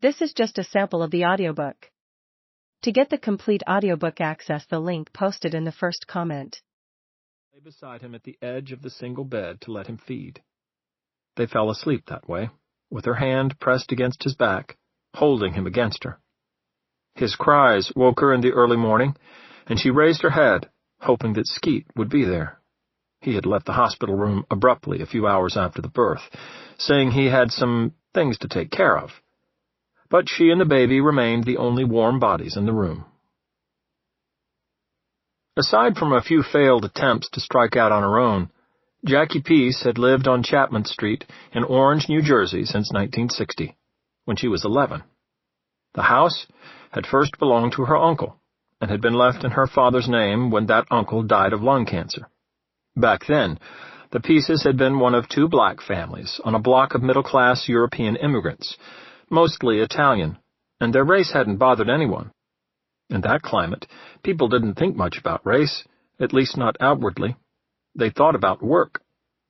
This is just a sample of the audiobook. To get the complete audiobook, access the link posted in the first comment. Lay beside him at the edge of the single bed to let him feed. They fell asleep that way, with her hand pressed against his back, holding him against her. His cries woke her in the early morning, and she raised her head, hoping that Skeet would be there. He had left the hospital room abruptly a few hours after the birth, saying he had some things to take care of. But she and the baby remained the only warm bodies in the room. Aside from a few failed attempts to strike out on her own, Jackie Peace had lived on Chapman Street in Orange, New Jersey since 1960, when she was 11. The house had first belonged to her uncle, and had been left in her father's name when that uncle died of lung cancer. Back then, the Peaces had been one of two black families on a block of middle-class European immigrants, mostly Italian, and their race hadn't bothered anyone. In that climate, people didn't think much about race, at least not outwardly. They thought about work.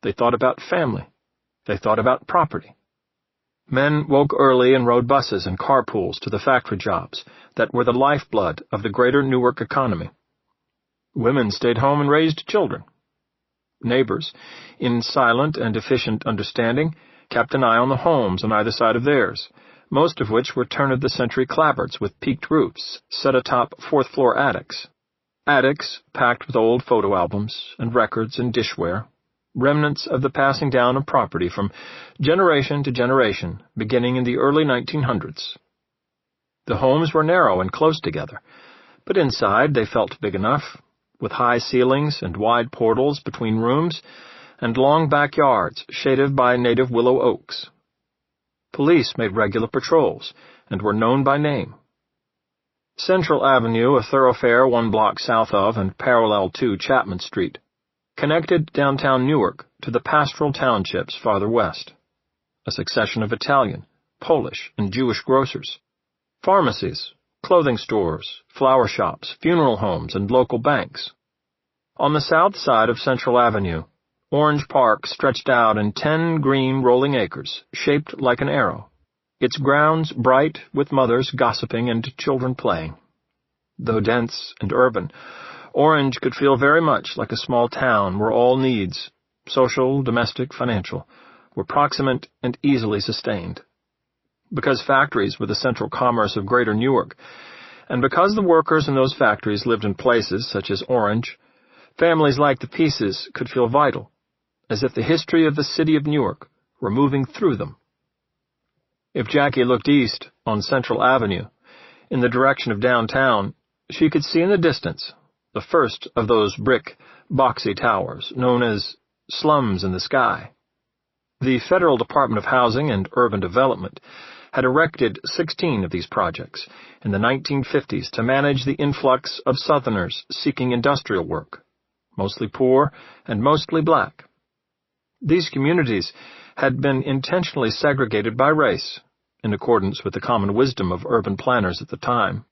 They thought about family. They thought about property. Men woke early and rode buses and carpools to the factory jobs that were the lifeblood of the greater Newark economy. Women stayed home and raised children. Neighbors, in silent and efficient understanding, kept an eye on the homes on either side of theirs, most of which were turn-of-the-century clapboards with peaked roofs set atop fourth-floor attics. Attics packed with old photo albums and records and dishware, remnants of the passing down of property from generation to generation, beginning in the early 1900s. The homes were narrow and close together, but inside they felt big enough, with high ceilings and wide portals between rooms, and long backyards shaded by native willow oaks. Police made regular patrols and were known by name. Central Avenue, a thoroughfare 1 block south of and parallel to Chapman Street, connected downtown Newark to the pastoral townships farther west. A succession of Italian, Polish, and Jewish grocers, pharmacies, clothing stores, flower shops, funeral homes, and local banks. On the south side of Central Avenue, Orange Park stretched out in 10 green rolling acres, shaped like an arrow, its grounds bright with mothers gossiping and children playing. Though dense and urban, Orange could feel very much like a small town where all needs, social, domestic, financial, were proximate and easily sustained. Because factories were the central commerce of Greater Newark, and because the workers in those factories lived in places such as Orange, families like the Peaces could feel vital, as if the history of the city of Newark were moving through them. If Jackie looked east on Central Avenue, in the direction of downtown, she could see in the distance the first of those brick, boxy towers known as slums in the sky. The Federal Department of Housing and Urban Development had erected 16 of these projects in the 1950s to manage the influx of Southerners seeking industrial work, mostly poor and mostly black. These communities had been intentionally segregated by race, in accordance with the common wisdom of urban planners at the time.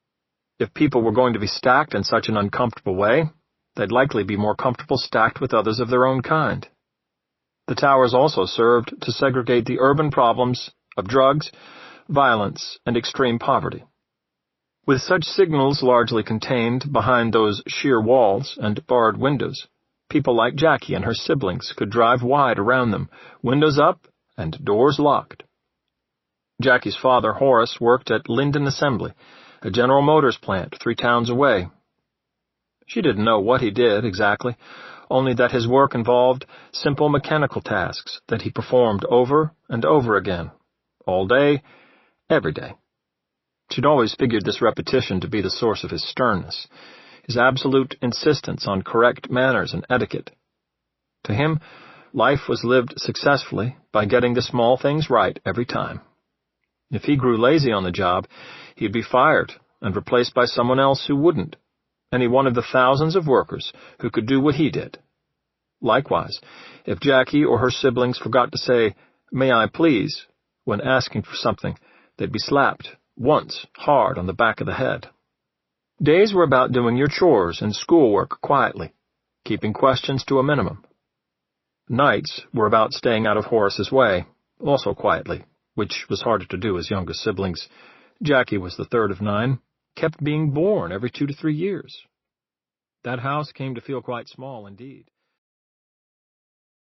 If people were going to be stacked in such an uncomfortable way, they'd likely be more comfortable stacked with others of their own kind. The towers also served to segregate the urban problems of drugs, violence, and extreme poverty. With such signals largely contained behind those sheer walls and barred windows, people like Jackie and her siblings could drive wide around them, windows up and doors locked. Jackie's father, Horace, worked at Linden Assembly, a General Motors plant 3 towns away. She didn't know what he did exactly, only that his work involved simple mechanical tasks that he performed over and over again, all day, every day. She'd always figured this repetition to be the source of his sternness, his absolute insistence on correct manners and etiquette. To him, life was lived successfully by getting the small things right every time. If he grew lazy on the job, he'd be fired and replaced by someone else who wouldn't, any one of the thousands of workers who could do what he did. Likewise, if Jackie or her siblings forgot to say, "May I please," when asking for something, they'd be slapped once hard on the back of the head. Days were about doing your chores and schoolwork quietly, keeping questions to a minimum. Nights were about staying out of Horace's way, also quietly, which was harder to do as younger siblings. Jackie was the third of 9, kept being born every 2 to 3 years. That house came to feel quite small indeed.